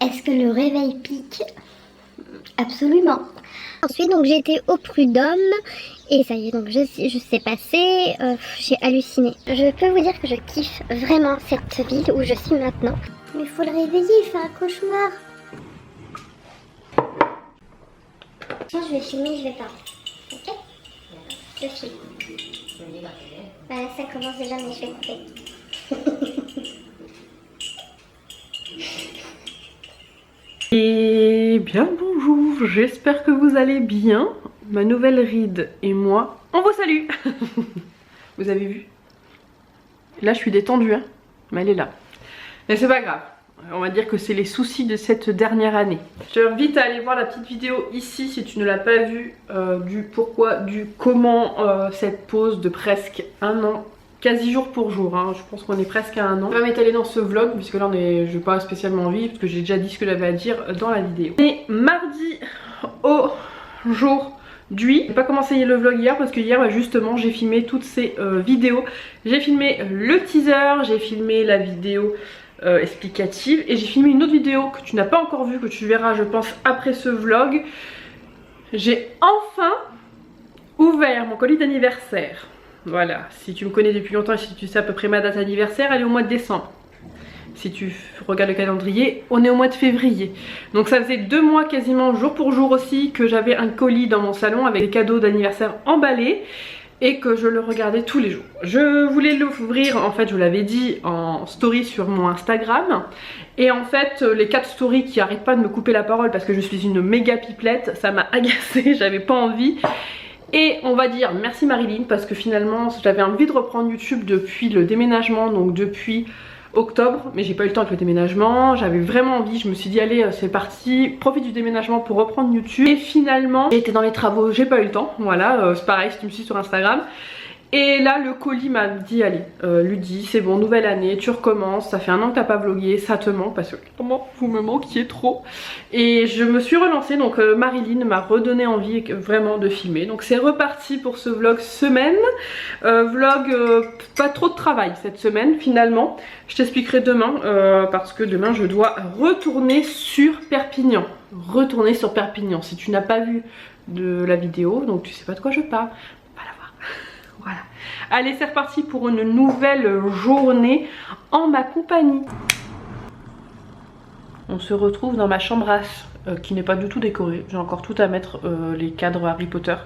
Est-ce que le réveil pique? Absolument. Ensuite, donc j'ai été au Prud'homme et ça y est, donc je sais passer, j'ai halluciné. Je peux vous dire que je kiffe vraiment cette ville où je suis maintenant. Mais il faut le réveiller, il fait un cauchemar. Tiens, je vais filmer, je vais parler. Ok? Je filme. Bah ça commence déjà, mais je vais couper. Et bien le bonjour, j'espère que vous allez bien. Ma nouvelle ride et moi, on vous salue. Vous avez vu? Là je suis détendue, hein, mais elle est là. Mais c'est pas grave, on va dire que c'est les soucis de cette dernière année. Je t'invite à aller voir la petite vidéo ici si tu ne l'as pas vue, du pourquoi, du comment cette pause de presque un an. Quasi jour pour jour, hein. Je pense qu'on est presque à un an. Je vais m'étaler dans ce vlog puisque là je n'ai pas spécialement envie parce que j'ai déjà dit ce que j'avais à dire dans la vidéo. On est mardi aujourd'hui. J'ai pas commencé le vlog hier parce que hier justement j'ai filmé toutes ces vidéos. J'ai filmé le teaser, j'ai filmé la vidéo explicative et j'ai filmé une autre vidéo que tu n'as pas encore vue, que tu verras je pense après ce vlog. J'ai enfin ouvert mon colis d'anniversaire. Voilà, si tu me connais depuis longtemps et si tu sais à peu près ma date d'anniversaire, elle est au mois de décembre. Si tu regardes le calendrier, on est au mois de février. Donc ça faisait 2 mois quasiment jour pour jour aussi que j'avais un colis dans mon salon avec des cadeaux d'anniversaire emballés et que je le regardais tous les jours. Je voulais l'ouvrir, en fait je vous l'avais dit, en story sur mon Instagram. Et en fait les 4 stories qui arrêtent pas de me couper la parole parce que je suis une méga pipelette, ça m'a agacée, j'avais pas envie. Et on va dire merci Marilyn parce que finalement j'avais envie de reprendre YouTube depuis le déménagement, donc depuis octobre, mais j'ai pas eu le temps avec le déménagement, j'avais vraiment envie, je me suis dit allez c'est parti, profite du déménagement pour reprendre YouTube. Et finalement j'étais dans les travaux, j'ai pas eu le temps, voilà, c'est pareil si tu me suis sur Instagram. Et là le colis m'a dit allez Ludie c'est bon, nouvelle année, tu recommences, ça fait un an que t'as pas vlogué, ça te manque parce que comment vous me manquiez trop. Et je me suis relancée, donc Marilyn m'a redonné envie vraiment de filmer. Donc c'est reparti pour ce vlog semaine, pas trop de travail cette semaine finalement. Je t'expliquerai demain parce que demain je dois retourner sur Perpignan. Retourner sur Perpignan, si tu n'as pas vu de la vidéo, donc tu sais pas de quoi je parle. Voilà. Allez, c'est reparti pour une nouvelle journée en ma compagnie. On se retrouve dans ma chambrasse qui n'est pas du tout décorée. J'ai encore tout à mettre, les cadres Harry Potter.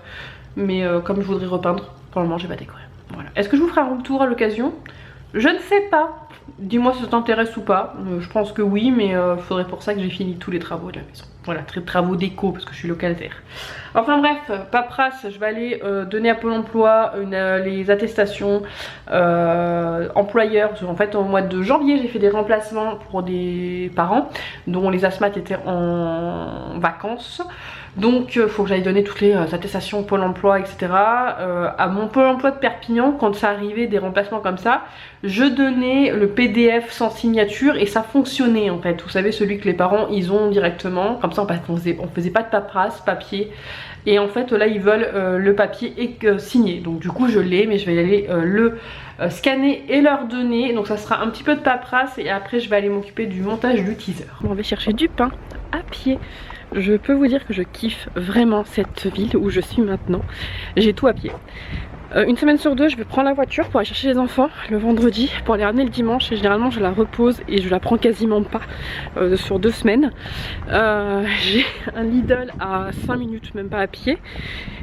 Mais comme je voudrais repeindre, pour le moment j'ai pas décoré. Voilà. Est-ce que je vous ferai un retour à l'occasion? Je ne sais pas. Dis-moi si ça t'intéresse ou pas. Je pense que oui, mais il faudrait pour ça que j'ai fini tous les travaux de la maison. Voilà, travaux d'éco parce que je suis locataire. Enfin bref, paperasse, je vais aller donner à Pôle emploi les attestations employeurs. En fait, au mois de janvier, j'ai fait des remplacements pour des parents dont les asthmates étaient en vacances. Donc il faut que j'aille donner toutes les attestations Pôle emploi, etc. À mon Pôle emploi de Perpignan, quand ça arrivait des remplacements comme ça, je donnais le PDF sans signature et ça fonctionnait en fait. Vous savez, celui que les parents ils ont directement, comme ça on faisait pas de paperasse, papier. Et en fait là ils veulent le papier et signé. Donc du coup je l'ai, mais je vais aller le scanner et leur donner. Donc ça sera un petit peu de paperasse et après je vais aller m'occuper du montage du teaser. On va chercher du pain à pied. Je peux vous dire que je kiffe vraiment cette ville où je suis maintenant. J'ai tout à pied. Une semaine sur 2 je vais prendre la voiture pour aller chercher les enfants le vendredi pour les ramener le dimanche et généralement je la repose et je la prends quasiment pas sur 2 semaines. J'ai un Lidl à 5 minutes, même pas à pied.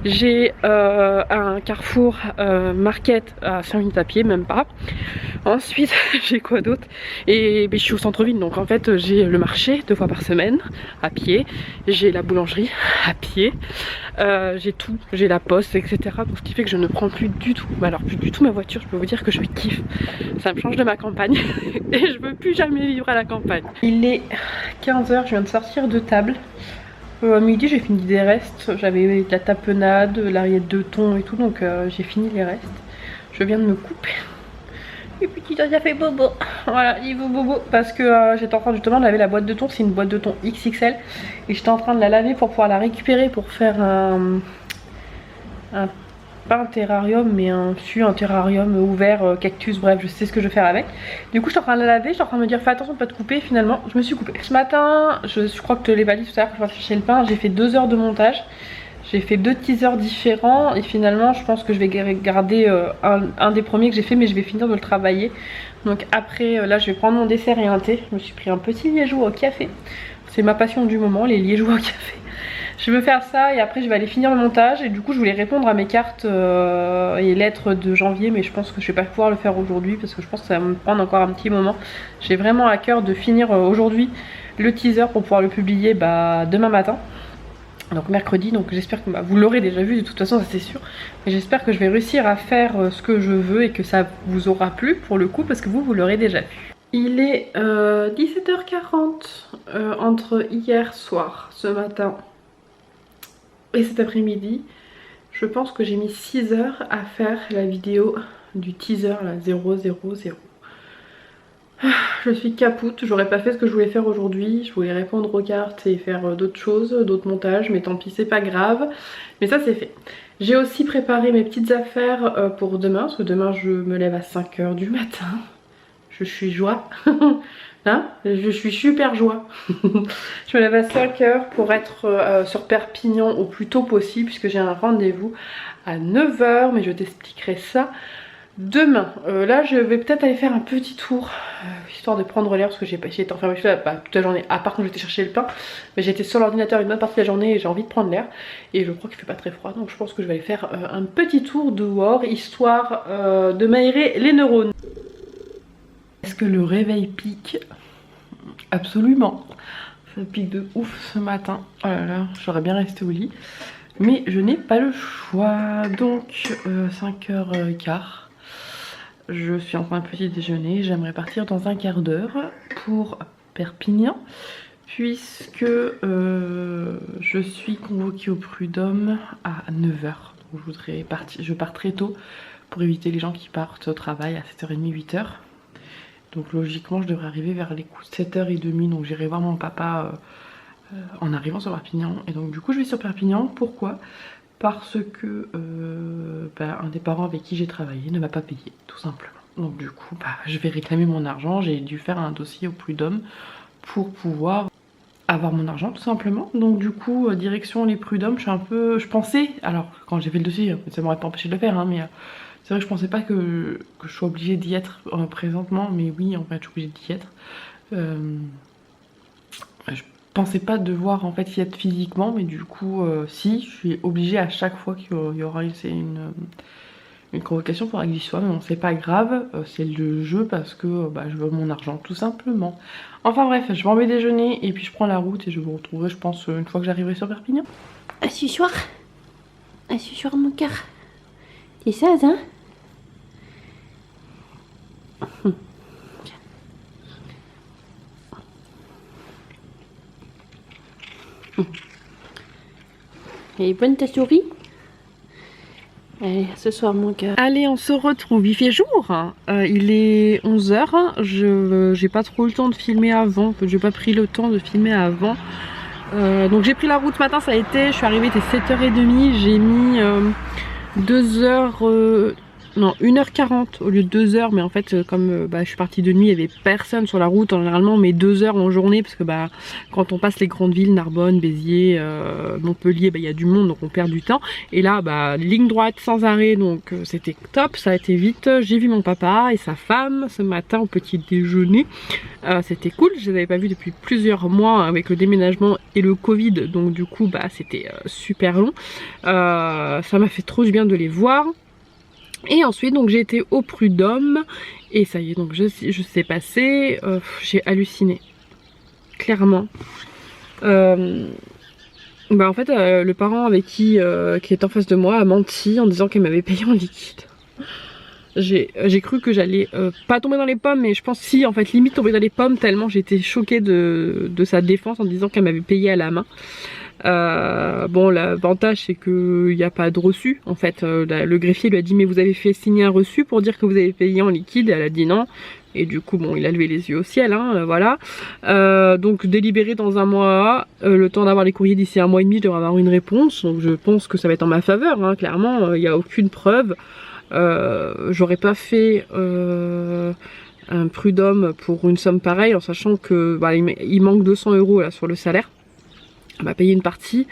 J'ai un Carrefour Market à 5 minutes à pied, même pas. Ensuite j'ai quoi d'autre? Et je suis au centre-ville, donc en fait j'ai le marché 2 fois par semaine à pied. J'ai la boulangerie à pied. J'ai tout, j'ai la poste, etc. Donc ce qui fait que je ne prends plus du tout, mais alors plus du tout ma voiture. Je peux vous dire que je kiffe, ça me change de ma campagne et je veux plus jamais vivre à la campagne. Il est 15 h, je viens de sortir de table. À midi j'ai fini des restes, j'avais de la tapenade, l'arrière de thon et tout, donc j'ai fini les restes. Je viens de me couper. Et petit il a fait bobo. Voilà, il veut bobo parce que j'étais en train justement de laver la boîte de thon. C'est une boîte de thon XXL et j'étais en train de la laver pour pouvoir la récupérer pour faire un pas un terrarium mais un terrarium ouvert, cactus, bref je sais ce que je vais faire avec. Du coup je suis en train de la laver, je suis en train de me dire fais attention de pas te couper, finalement je me suis coupée. Ce matin, je crois que je te l'ai pas dit tout à l'heure quand je vais chercher le pain, j'ai fait 2 heures de montage. J'ai fait 2 teasers différents et finalement je pense que je vais garder un des premiers que j'ai fait, mais je vais finir de le travailler. Donc après là je vais prendre mon dessert et un thé. Je me suis pris un petit liégeois au café. C'est ma passion du moment, les liégeois au café. Je vais me faire ça et après je vais aller finir le montage. Et du coup je voulais répondre à mes cartes et lettres de janvier, mais je pense que je vais pas pouvoir le faire aujourd'hui parce que je pense que ça va me prendre encore un petit moment. J'ai vraiment à cœur de finir aujourd'hui le teaser pour pouvoir le publier demain matin. Donc mercredi, donc j'espère que vous l'aurez déjà vu de toute façon, ça c'est sûr. Mais j'espère que je vais réussir à faire ce que je veux et que ça vous aura plu pour le coup, parce que vous l'aurez déjà vu. Il est 17h40 entre hier soir, ce matin et cet après-midi. Je pense que j'ai mis 6 heures à faire la vidéo du teaser là, 000. Je suis capoute, j'aurais pas fait ce que je voulais faire aujourd'hui. Je voulais répondre aux cartes et faire d'autres choses, d'autres montages, mais tant pis, c'est pas grave. Mais ça c'est fait. J'ai aussi préparé mes petites affaires pour demain, parce que demain je me lève à 5 h du matin. Je suis joie. Hein, je suis super joie. Je me lève à 5 h pour être sur Perpignan au plus tôt possible, puisque j'ai un rendez-vous à 9 h, mais je t'expliquerai ça demain. Là je vais peut-être aller faire un petit tour histoire de prendre l'air, parce que j'ai été enfermée toute la journée, à part quand j'étais chercher le pain, mais j'étais sur l'ordinateur une bonne partie de la journée et j'ai envie de prendre l'air et je crois qu'il fait pas très froid, donc je pense que je vais aller faire un petit tour dehors histoire de m'aérer les neurones. Est-ce que le réveil pique? Absolument, ça pique de ouf ce matin. Oh là là, j'aurais bien resté au lit, mais je n'ai pas le choix. Donc 5h15, je suis en train de petit déjeuner. J'aimerais partir dans un quart d'heure pour Perpignan, puisque je suis convoquée au prud'homme à 9 h. Donc je pars très tôt pour éviter les gens qui partent au travail à 7h30, 8 h. Donc logiquement je devrais arriver vers les coups de 7h30, donc j'irai voir mon papa en arrivant sur Perpignan. Et donc du coup je vais sur Perpignan. Pourquoi? Parce que un des parents avec qui j'ai travaillé ne m'a pas payé, tout simplement. Donc du coup je vais réclamer mon argent. J'ai dû faire un dossier au prud'homme pour pouvoir avoir mon argent, tout simplement. Donc du coup direction les prud'hommes. Je pensais, alors quand j'ai fait le dossier ça m'aurait pas empêché de le faire, hein, mais c'est vrai que je pensais pas que je sois obligée d'y être présentement, mais oui en fait je suis obligée d'y être. Je pensais pas devoir en fait y être physiquement, mais du coup si, je suis obligée à chaque fois qu'il y aura une convocation, il faudra que j'y sois, mais bon c'est pas grave, c'est le jeu parce que je veux mon argent tout simplement. Enfin bref, je m'en vais déjeuner et puis je prends la route et je vous retrouverai je pense une fois que j'arriverai sur Perpignan. À ce soir mon cœur, t'es sage hein? Elle est bonne ta souris? Allez, ce soir mon cœur. Allez, on se retrouve, il fait jour, il est 11 h, j'ai pas trop le temps de filmer avant, j'ai pas pris le temps de filmer avant. Donc j'ai pris la route ce matin, ça a été, je suis arrivée, il était 7h30, j'ai mis 1h40 au lieu de 2 h, mais en fait comme je suis partie de nuit, il n'y avait personne sur la route. Généralement on met 2 heures en journée parce que quand on passe les grandes villes, Narbonne, Béziers, Montpellier, il y a du monde donc on perd du temps. Et là ligne droite sans arrêt, donc c'était top, ça a été vite. J'ai vu mon papa et sa femme ce matin au petit déjeuner, c'était cool, je les avais pas vus depuis plusieurs mois avec le déménagement et le Covid, donc du coup c'était super long. Ça m'a fait trop du bien de les voir. Et ensuite donc j'ai été au prud'homme et ça y est, donc je sais passer, j'ai halluciné, clairement. En fait le parent avec qui est en face de moi a menti en disant qu'elle m'avait payé en liquide. J'ai cru que j'allais pas tomber dans les pommes, mais je pense si, en fait limite tomber dans les pommes tellement j'étais choquée de sa défense en disant qu'elle m'avait payé à la main. Bon, l'avantage c'est qu'il n'y a pas de reçu. En fait, le greffier lui a dit mais vous avez fait signer un reçu pour dire que vous avez payé en liquide, et elle a dit non. Et du coup bon, il a levé les yeux au ciel, hein, voilà. Donc délibéré dans un mois, le temps d'avoir les courriers d'ici un mois et demi, je devrais avoir une réponse. Donc je pense que ça va être en ma faveur, hein, clairement, il n'y a aucune preuve. J'aurais pas fait un prud'homme pour une somme pareille en sachant que bah, il manque 200 € là sur le salaire. Elle m'a payé une partie,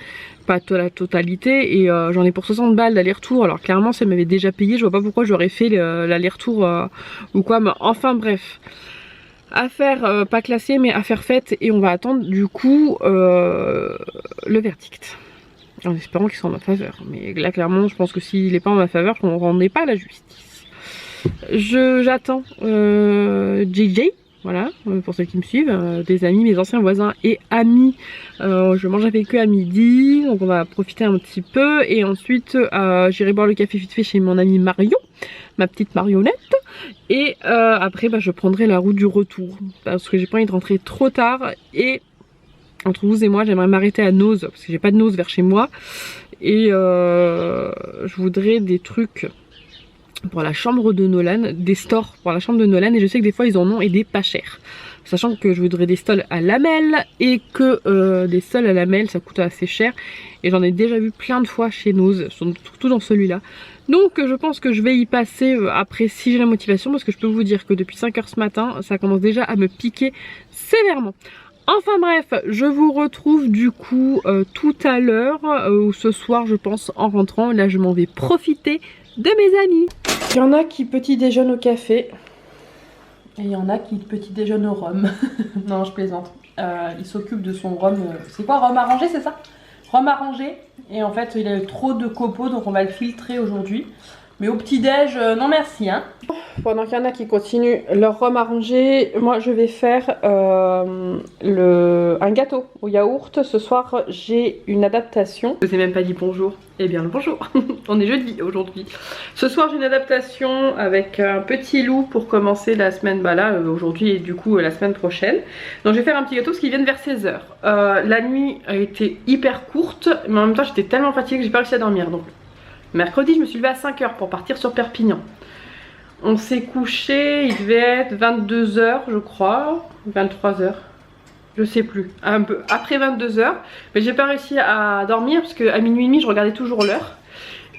pas la totalité, et j'en ai pour 60 balles d'aller-retour. Alors clairement si elle m'avait déjà payé, je vois pas pourquoi j'aurais fait l'aller-retour ou quoi, mais enfin bref. Affaire pas classée mais affaire faite, et on va attendre du coup le verdict. En espérant qu'il soit en ma faveur. Mais là clairement je pense que s'il n'est pas en ma faveur, on ne rendait pas la justice. J'attends JJ. Voilà, pour ceux qui me suivent, des amis, mes anciens voisins et amis. Je mange avec eux à midi, donc on va profiter un petit peu. Et ensuite, j'irai boire le café vite fait chez mon ami Marion, ma petite marionnette. Et après, bah, je prendrai la route du retour, parce que j'ai pas envie de rentrer trop tard. Et entre vous et moi, j'aimerais m'arrêter à Noz, parce que j'ai pas de Noz vers chez moi. Et je voudrais des trucs pour la chambre de Nolan, des stores pour la chambre de Nolan, et je sais que des fois ils en ont et des pas chers. Sachant que je voudrais des stalls à lamelles et que des stalls à lamelles ça coûte assez cher. Et j'en ai déjà vu plein de fois chez Noz, surtout dans celui-là. Donc je pense que je vais y passer après si j'ai la motivation, parce que je peux vous dire que depuis 5 h ce matin, ça commence déjà à me piquer sévèrement. Enfin bref, je vous retrouve du coup tout à l'heure, ou ce soir je pense en rentrant. Là je m'en vais profiter de mes amis. Il y en a qui petit déjeunent au café et il y en a qui petit déjeunent au rhum. Non, je plaisante. Il s'occupe de son rhum. C'est quoi, rhum arrangé, c'est ça? Rhum arrangé. Et en fait il a eu trop de copeaux, donc on va le filtrer aujourd'hui. Mais au petit déj, non merci hein. Pendant qu'il y en a qui continuent leur rhum arrangé, moi je vais faire un gâteau au yaourt. Ce soir j'ai une adaptation. Je vous ai même pas dit bonjour. Eh bien le bonjour. On est jeudi aujourd'hui. Ce soir j'ai une adaptation avec un petit loup pour commencer la semaine, bah là aujourd'hui et du coup la semaine prochaine. Donc je vais faire un petit gâteau parce qu'ils viennent vers 16 h. La nuit a été hyper courte, mais en même temps j'étais tellement fatiguée que j'ai pas réussi à dormir. Donc mercredi je me suis levée à 5 h pour partir sur Perpignan. On s'est couché, il devait être 22 h je crois, 23 h, je sais plus, un peu après 22 h. Mais j'ai pas réussi à dormir parce qu'à minuit et demi je regardais toujours l'heure.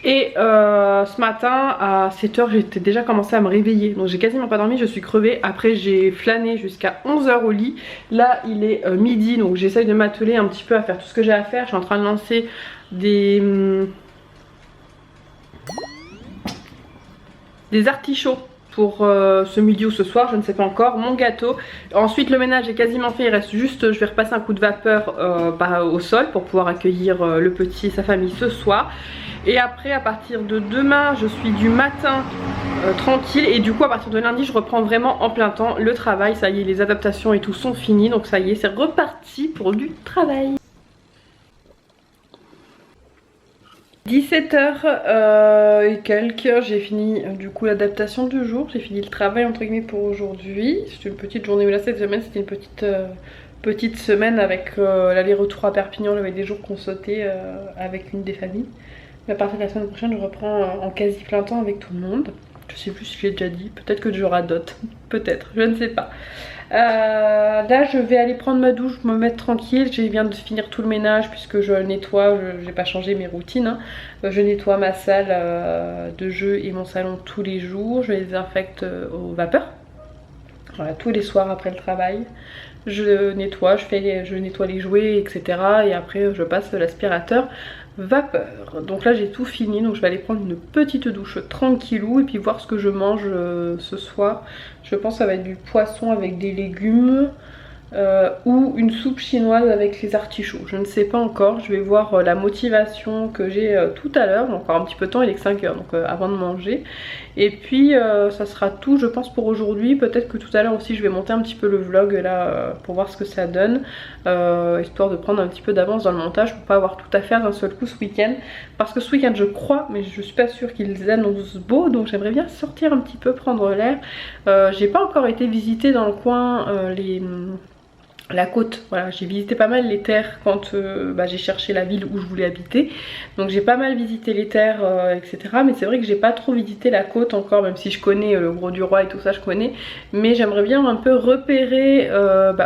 Et ce matin à 7 h j'étais déjà commencé à me réveiller. Donc j'ai quasiment pas dormi, je suis crevée. Après j'ai flâné jusqu'à 11 h au lit. Là il est midi, donc j'essaye de m'atteler un petit peu à faire tout ce que j'ai à faire. Je suis en train de lancer des artichauts pour ce midi ou ce soir, je ne sais pas encore, mon gâteau. Ensuite le ménage est quasiment fait, il reste juste, je vais repasser un coup de vapeur au sol pour pouvoir accueillir le petit et sa famille ce soir. Et après à partir de demain je suis du matin tranquille, et du coup à partir de lundi je reprends vraiment en plein temps le travail. Ça y est, les adaptations et tout sont finis, donc ça y est, c'est reparti pour du travail. 17 h et quelques, j'ai fini du coup l'adaptation du jour, j'ai fini le travail entre guillemets pour aujourd'hui. C'était une petite journée, mais là cette semaine c'était une petite semaine avec l'aller-retour à Perpignan. J'avais des jours qu'on sautait avec une des familles. Mais à partir de la semaine prochaine je reprends en quasi plein temps avec tout le monde. Je sais plus si je l'ai déjà dit, peut-être que j'aurai d'autres, peut-être, je ne sais pas. Là je vais aller prendre ma douche, me mettre tranquille. Je viens de finir tout le ménage puisque je nettoie, j'ai pas changé mes routines hein. Je nettoie ma salle de jeu et mon salon tous les jours. Je les désinfecte au vapeur, voilà, tous les soirs après le travail. Je nettoie, je nettoie les jouets etc. Et après je passe l'aspirateur vapeur. Donc là j'ai tout fini, donc je vais aller prendre une petite douche tranquillou et puis voir ce que je mange ce soir. Je pense que ça va être du poisson avec des légumes ou une soupe chinoise avec les artichauts. Je ne sais pas encore, je vais voir la motivation que j'ai tout à l'heure. Encore un petit peu de temps, il est que 5 h, donc avant de manger. Et puis ça sera tout je pense pour aujourd'hui. Peut-être que tout à l'heure aussi je vais monter un petit peu le vlog là pour voir ce que ça donne, histoire de prendre un petit peu d'avance dans le montage pour pas avoir tout à faire d'un seul coup ce week-end. Parce que ce week-end je crois, mais je suis pas sûre qu'ils annoncent beau, donc j'aimerais bien sortir un petit peu, prendre l'air. J'ai pas encore été visiter dans le coin la côte. Voilà, j'ai visité pas mal les terres quand j'ai cherché la ville où je voulais habiter. Donc j'ai pas mal visité les terres, etc. Mais c'est vrai que j'ai pas trop visité la côte encore, même si je connais le Gros du Roi et tout ça, je connais. Mais j'aimerais bien un peu repérer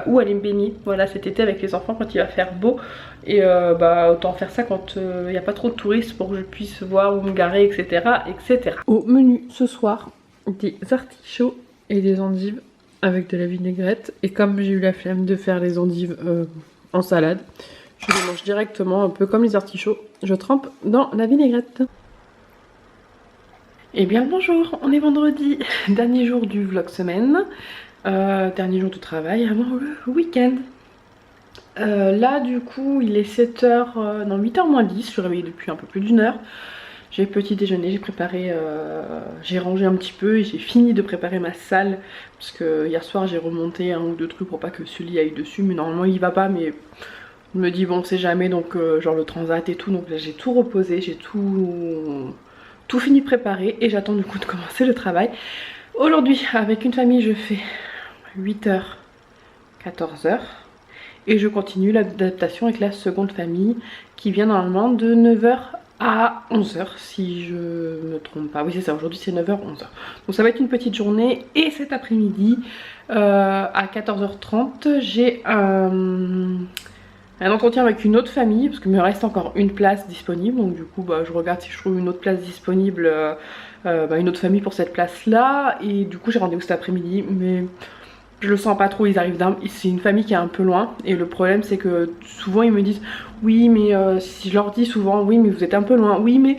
où aller me baigner. Voilà, cet été avec les enfants quand il va faire beau. Et autant faire ça quand il n'y a pas trop de touristes pour que je puisse voir où me garer, etc. etc. Au menu ce soir, des artichauts et des endives avec de la vinaigrette, et comme j'ai eu la flemme de faire les endives en salade, je les mange directement, un peu comme les artichauts, je trempe dans la vinaigrette. Eh bien bonjour, on est vendredi, dernier jour du vlog semaine, dernier jour de travail avant le week-end. Là du coup il est 7h, non 8h moins 10, je suis réveillée depuis un peu plus d'une heure. J'ai petit déjeuner, j'ai préparé, j'ai rangé un petit peu et j'ai fini de préparer ma salle. Parce que hier soir j'ai remonté un ou deux trucs pour pas que ce lit aille dessus. Mais normalement il va pas, mais je me dis bon on sait jamais, donc genre le transat et tout. Donc là j'ai tout reposé, j'ai tout fini de préparer et j'attends du coup de commencer le travail. Aujourd'hui avec une famille je fais 8h, 14h. Et je continue l'adaptation avec la seconde famille qui vient normalement de 9h à 11h si je me trompe pas. Oui c'est ça, aujourd'hui c'est 9h 11h. Donc ça va être une petite journée. Et cet après-midi à 14h30 j'ai un entretien avec une autre famille parce qu'il me reste encore une place disponible. Donc du coup je regarde si je trouve une autre place disponible, une autre famille pour cette place là. Et du coup j'ai rendez-vous cet après-midi, mais je le sens pas trop, ils arrivent c'est une famille qui est un peu loin. Et le problème c'est que souvent ils me disent oui mais si je leur dis souvent oui mais vous êtes un peu loin, oui mais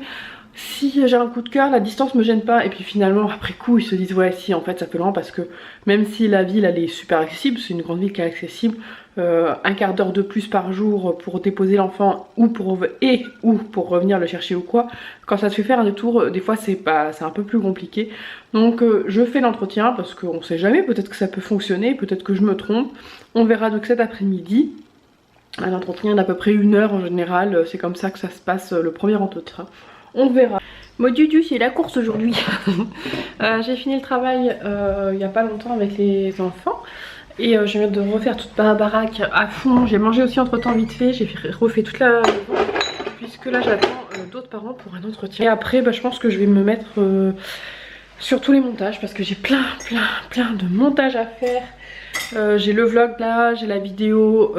si j'ai un coup de cœur la distance me gêne pas. Et puis finalement après coup ils se disent ouais si en fait ça fait loin, parce que même si la ville elle est super accessible, c'est une grande ville qui est accessible, un quart d'heure de plus par jour pour déposer l'enfant ou pour revenir le chercher ou quoi, quand ça se fait faire un détour des fois c'est un peu plus compliqué. Donc je fais l'entretien parce qu'on sait jamais, peut-être que ça peut fonctionner, peut-être que je me trompe. On verra donc cet après-midi. Un entretien d'à peu près 1 heure en général, c'est comme ça que ça se passe le premier entretien. On verra. Modudu, c'est la course aujourd'hui. J'ai fini le travail il n'y a pas longtemps avec les enfants. Et je viens de refaire toute ma baraque à fond. J'ai mangé aussi entre temps vite fait. J'ai refait toute la maison. Puisque là j'attends d'autres parents pour un entretien. Et après je pense que je vais me mettre sur tous les montages. Parce que j'ai plein de montages à faire. J'ai le vlog là, j'ai la vidéo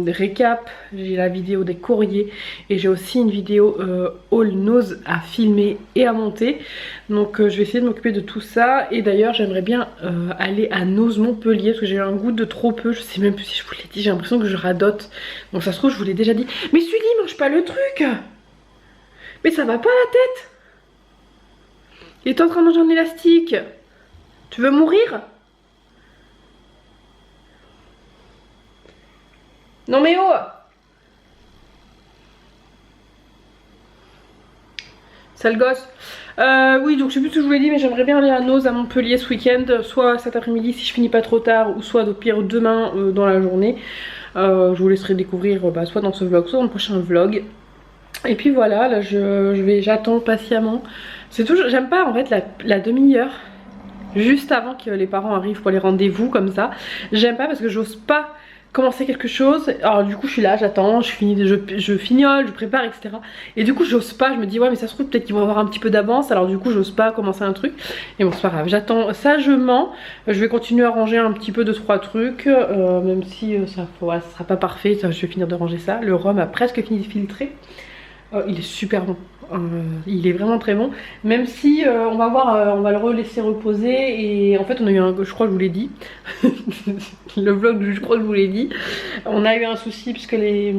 récap, j'ai la vidéo des courriers et j'ai aussi une vidéo haul Nose à filmer et à monter. Donc je vais essayer de m'occuper de tout ça. Et d'ailleurs j'aimerais bien aller à Nose Montpellier parce que j'ai eu un goût de trop peu. Je sais même plus si je vous l'ai dit, j'ai l'impression que je radote. Donc ça se trouve je vous l'ai déjà dit. Mais Sully mange pas le truc. Mais ça va pas la tête. Il est en train de manger un élastique. Tu veux mourir? Non mais oh! Sale gosse. Oui donc je sais plus ce que je vous l'ai dit, mais j'aimerais bien aller à Nose à Montpellier ce week-end. Soit cet après-midi si je finis pas trop tard, ou soit au pire demain dans la journée. Je vous laisserai découvrir soit dans ce vlog, soit dans le prochain vlog. Et puis voilà, là j'attends patiemment. C'est toujours, j'aime pas en fait la demi-heure juste avant que les parents arrivent pour les rendez-vous comme ça. J'aime pas parce que j'ose pas commencer quelque chose. Alors du coup je suis là, j'attends, je fignole, je prépare, etc. Et du coup j'ose pas, je me dis ouais mais ça se trouve peut-être qu'ils vont avoir un petit peu d'avance. Alors du coup j'ose pas commencer un truc. Et bon c'est pas grave, j'attends sagement. Je vais continuer à ranger un petit peu 2-3 trucs, même si ça sera pas parfait, ça, je vais finir de ranger ça. Le rhum a presque fini de filtrer. Il est super bon. Il est vraiment très bon, même si on va voir, on va le relaisser reposer. Et en fait on a eu je crois que je vous l'ai dit le vlog je crois que je vous l'ai dit, on a eu un souci puisque les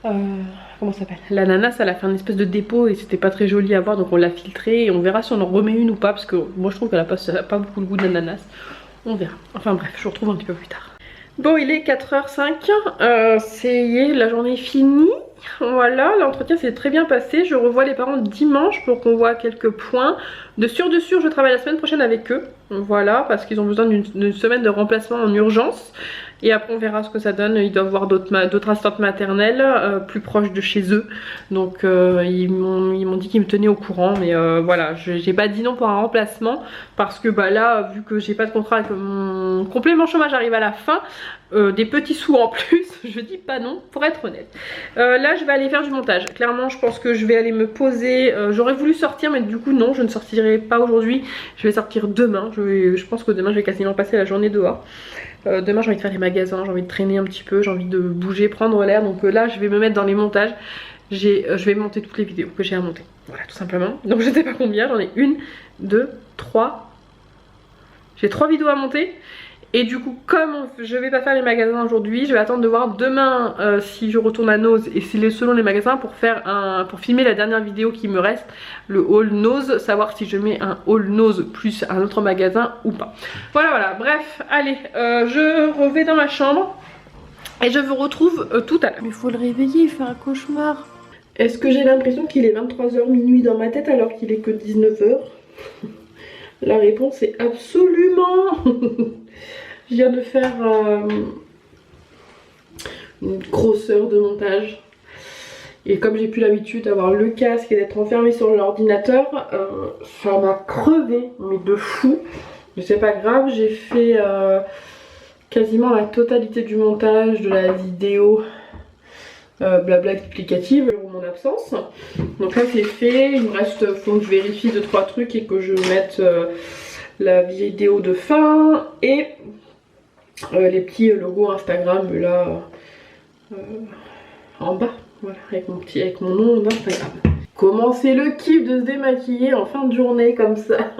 comment ça s'appelle, l'ananas elle a fait une espèce de dépôt et c'était pas très joli à voir, donc on l'a filtré et on verra si on en remet une ou pas, parce que moi je trouve qu'elle a pas beaucoup le goût d'ananas. On verra, enfin bref, je vous retrouve un petit peu plus tard. Bon il est 4h05, la journée est finie. Voilà, l'entretien s'est très bien passé. Je revois les parents dimanche pour qu'on voit quelques points. De sûr, je travaille la semaine prochaine avec eux. Voilà, parce qu'ils ont besoin d'une semaine de remplacement en urgence. Et après on verra ce que ça donne. Ils doivent voir d'autres assistantes maternelles plus proches de chez eux. Donc ils m'ont dit qu'ils me tenaient au courant. Mais voilà, j'ai pas dit non pour un remplacement. Parce que bah là, vu que j'ai pas de contrat et que mon complément chômage arrive à la fin, des petits sous en plus, je dis pas non pour être honnête. Là je vais aller faire du montage. Clairement je pense que je vais aller me poser. J'aurais voulu sortir mais du coup non, je ne sortirai pas aujourd'hui. Je vais sortir demain. Je pense que demain je vais quasiment passer la journée dehors. Demain j'ai envie de faire les magasins, j'ai envie de traîner un petit peu, j'ai envie de bouger, prendre l'air. Donc là je vais me mettre dans les montages. Je vais monter toutes les vidéos que j'ai à monter. Voilà tout simplement. Donc je sais pas combien, j'en ai 1, 2, 3. J'ai 3 vidéos à monter. Et du coup comme je vais pas faire les magasins aujourd'hui, je vais attendre de voir demain si je retourne à Nose et si selon les magasins pour filmer la dernière vidéo qui me reste, le haul Nose, savoir si je mets un haul Nose plus un autre magasin ou pas. Voilà, bref, allez, je vais dans ma chambre et je vous retrouve tout à l'heure. Mais faut le réveiller, il fait un cauchemar. Est-ce que j'ai l'impression qu'il est 23h minuit dans ma tête alors qu'il est que 19h? La réponse est absolument. Je viens de faire une grosse heure de montage. Et comme j'ai plus l'habitude d'avoir le casque et d'être enfermée sur l'ordinateur, ça m'a crevé, mais de fou. Mais c'est pas grave, j'ai fait quasiment la totalité du montage de la vidéo blabla explicative pour mon absence. Donc là c'est fait, il me reste, faut que je vérifie 2-3 trucs et que je mette la vidéo de fin et les petits logos Instagram là en bas, voilà, avec mon nom d'Instagram. Comment c'est le kiff de se démaquiller en fin de journée comme ça.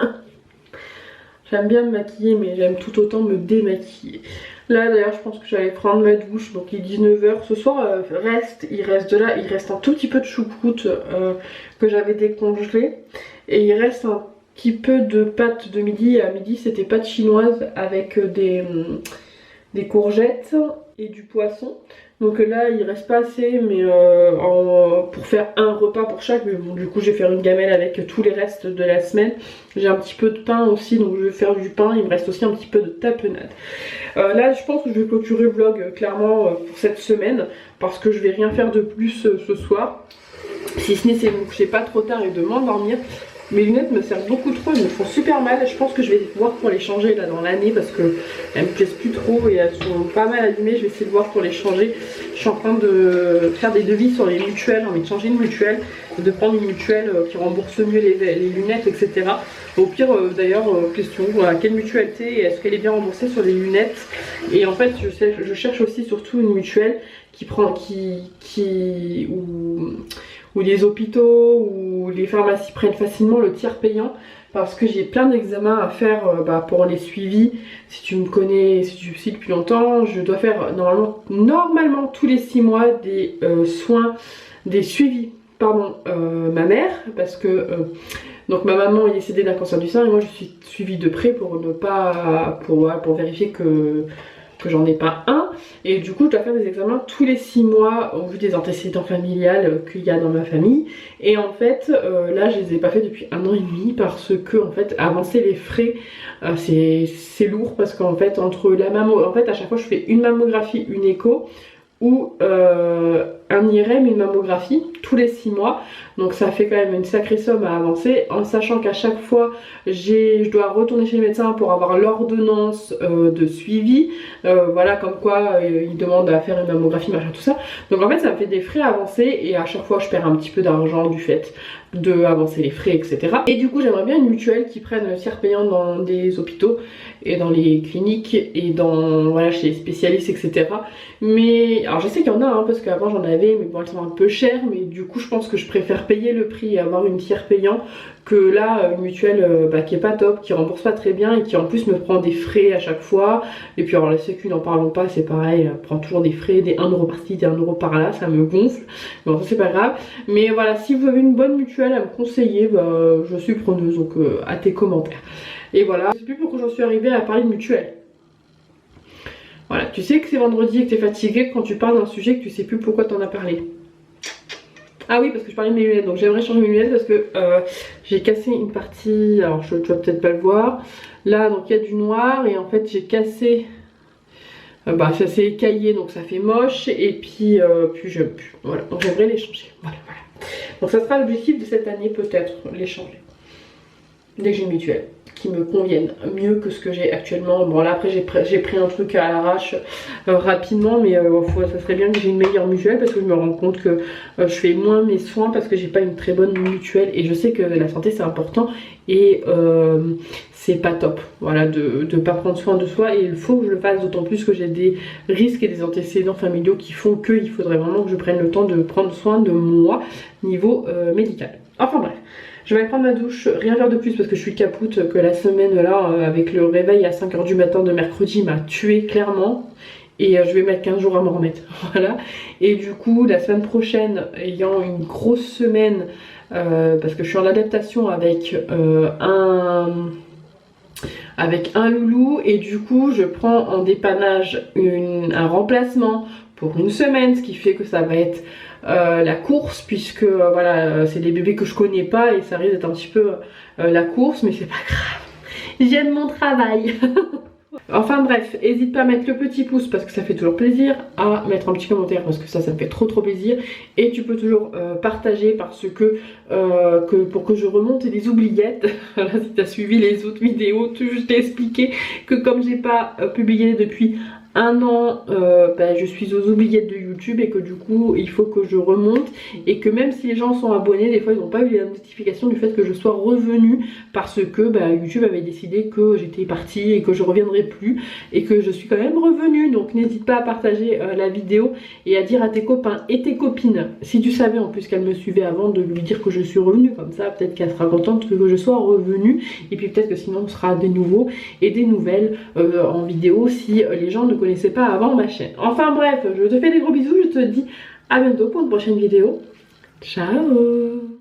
J'aime bien me maquiller mais j'aime tout autant me démaquiller. Là d'ailleurs je pense que j'allais prendre ma douche, donc il est 19h ce soir. Il reste un tout petit peu de choucroute que j'avais décongelé. Et il reste un petit peu de pâtes de midi. À midi c'était pâtes chinoises avec des courgettes et du poisson. Donc là il reste pas assez mais pour faire un repas pour chaque. Mais bon, du coup je vais faire une gamelle avec tous les restes de la semaine. J'ai un petit peu de pain aussi donc je vais faire du pain. Il me reste aussi un petit peu de tapenade. Là je pense que je vais clôturer le vlog clairement pour cette semaine. Parce que je vais rien faire de plus ce soir. Si ce n'est c'est de me coucher pas trop tard et de m'endormir. Mes lunettes me servent beaucoup trop, elles me font super mal. Je pense que je vais voir pour les changer là dans l'année parce que elles me plaisent plus trop et elles sont pas mal allumées. Je vais essayer de voir pour les changer. Je suis en train de faire des devis sur les mutuelles, j'ai envie de changer une mutuelle, de prendre une mutuelle qui rembourse mieux les lunettes, etc. Au pire d'ailleurs, question, à quelle mutuelle t'es et est-ce qu'elle est bien remboursée sur les lunettes. Et en fait je cherche aussi surtout une mutuelle qui prend où les hôpitaux ou les pharmacies prennent facilement le tiers payant parce que j'ai plein d'examens à faire pour les suivis. Si tu me connais, si tu me suis depuis longtemps, je dois faire normalement tous les 6 mois des suivis ma mère parce que donc ma maman est décédée d'un cancer du sein et moi je suis suivie de près pour vérifier que j'en ai pas un. Et du coup je dois faire des examens tous les 6 mois au vu des antécédents familiales qu'il y a dans ma famille. Et en fait là je les ai pas fait depuis 1 an et demi parce que en fait avancer les frais c'est lourd parce qu'en fait entre la en fait à chaque fois je fais une mammographie, une écho ou un IRM, une mammographie tous les 6 mois. Donc ça fait quand même une sacrée somme à avancer en sachant qu'à chaque fois je dois retourner chez le médecin pour avoir l'ordonnance de suivi. Voilà comme quoi il demande à faire une mammographie machin tout ça. Donc en fait ça me fait des frais à avancer et à chaque fois je perds un petit peu d'argent du fait de avancer les frais etc. Et du coup j'aimerais bien une mutuelle qui prenne le tiers payant dans des hôpitaux et dans les cliniques et dans voilà chez les spécialistes etc. Mais alors je sais qu'il y en a hein, parce qu'avant j'en avais mais bon elles sont un peu chères. Mais du coup je pense que je préfère payer le prix et avoir une tiers payant que là une mutuelle qui est pas top, qui rembourse pas très bien et qui en plus me prend des frais à chaque fois. Et puis alors la sécu n'en parlons pas, c'est pareil, elle prend toujours des frais, des 1€ par-ci, des 1€ par-là, ça me gonfle. Bon ça c'est pas grave. Mais voilà, si vous avez une bonne mutuelle à me conseiller, je suis preneuse, donc à tes commentaires. Et voilà, je sais plus pourquoi j'en suis arrivée à parler de mutuelle. Voilà, tu sais que c'est vendredi et que t'es fatiguée quand tu parles d'un sujet que tu sais plus pourquoi t'en as parlé. Ah oui, parce que je parlais de mes lunettes, donc j'aimerais changer mes lunettes parce que j'ai cassé une partie, alors tu vas peut-être pas le voir. Là, donc il y a du noir et en fait j'ai cassé bah ça s'est écaillé donc ça fait moche et puis, voilà, donc j'aimerais les changer. Voilà. Donc ça sera l'objectif de cette année peut-être, les changer. Dès que j'ai une mutuelle qui me convienne mieux que ce que j'ai actuellement. Bon là après j'ai pris un truc à l'arrache rapidement, mais ça serait bien que j'ai une meilleure mutuelle parce que je me rends compte que je fais moins mes soins parce que j'ai pas une très bonne mutuelle et je sais que la santé c'est important et c'est pas top, voilà, de pas prendre soin de soi et il faut que je le fasse, d'autant plus que j'ai des risques et des antécédents familiaux qui font qu'il faudrait vraiment que je prenne le temps de prendre soin de moi niveau médical. Enfin bref. Je vais aller prendre ma douche, rien faire de plus parce que je suis capoute, que la semaine là avec le réveil à 5 h du matin de mercredi m'a tuée clairement. Et je vais mettre 15 jours à me remettre, voilà. Et du coup la semaine prochaine, ayant une grosse semaine, parce que je suis en adaptation avec un loulou et du coup je prends en dépannage un remplacement pour une semaine, ce qui fait que ça va être la course puisque voilà c'est des bébés que je connais pas et ça risque d'être un petit peu la course, mais c'est pas grave, j'aime mon travail. Enfin bref, n'hésite pas à mettre le petit pouce parce que ça fait toujours plaisir, à mettre un petit commentaire parce que ça me fait trop plaisir, et tu peux toujours partager parce que, pour que je remonte les oubliettes. Là, si tu as suivi les autres vidéos, je t'ai expliqué que comme j'ai pas publié depuis un an, je suis aux oubliettes de YouTube et que du coup il faut que je remonte, et que même si les gens sont abonnés, des fois ils n'ont pas eu la notification du fait que je sois revenue parce que YouTube avait décidé que j'étais partie et que je reviendrai plus, et que je suis quand même revenue. Donc n'hésite pas à partager la vidéo et à dire à tes copains et tes copines, si tu savais en plus qu'elle me suivait avant, de lui dire que je suis revenue, comme ça peut-être qu'elle sera contente que je sois revenue, et puis peut-être que sinon on sera des nouveaux et des nouvelles en vidéo si les gens ne connaissais pas avant ma chaîne. Enfin bref, je te fais des gros bisous, je te dis à bientôt pour une prochaine vidéo. Ciao.